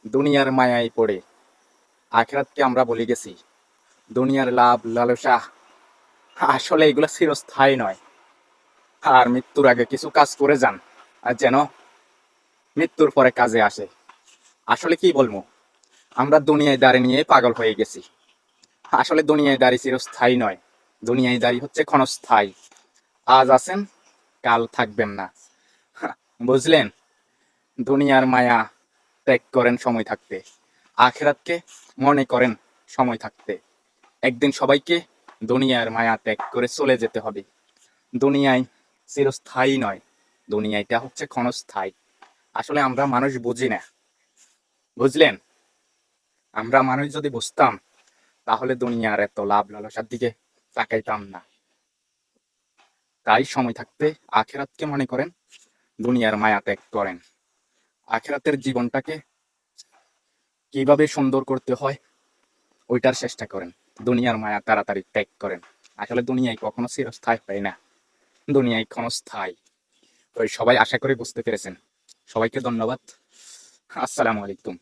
দুনিয়ার মায়ায় পড়ে আখিরাতকে আমরা ভুলে গেছি। দুনিয়ার লাভ লালসা আসলে এগুলো চিরস্থায়ী নয়। আর মৃত্যুর আগে কিছু কাজ করে যান, আর যেন মৃত্যুর পরে কাজে আসে। আসলে কি বলবো, আমরা দুনিয়ায় দাঁড়ি নিয়ে পাগল হয়ে গেছি। আসলে দুনিয়ায় দাঁড়ি চিরস্থায়ী নয়, দুনিয়ায় দাঁড়ি হচ্ছে ক্ষণস্থায়ী। আজ আছেন, কাল থাকবেন না। বুঝলেন? দুনিয়ার মায়া ত্যাগ করেন সময় থাকতে, আখিরাতকে মনে করেন সময় থাকতে। একদিন সবাইকে দুনিয়ার মায়া ত্যাগ করে চলে যেতে হবে। দুনিয়ায় চিরস্থায়ী নয়, দুনিয়াটা হচ্ছে ক্ষণস্থায়ী। আসলে আমরা মানুষ বুঝি না। বুঝলেন? আমরা মানুষ যদি বুঝতাম, তাহলে দুনিয়ার এত লাভ লালসার দিকে তাকাইতাম না। তাই সময় থাকতে আখিরাতকে মনে করেন, দুনিয়ার মায়া ত্যাগ করেন। আখিরাতের জীবনটাকে কিভাবে সুন্দর করতে হয় ওইটার চেষ্টা করেন। দুনিয়ার মায়া তাড়াতাড়ি ত্যাগ করেন। আসলে দুনিয়ায় কখনো চিরস্থায়ী হয় না, দুনিয়ায় ক্ষণস্থায়ী। তো সবাই আশা করি বুঝতে পেরেছেন। সবাইকে ধন্যবাদ। আসসালামু আলাইকুম।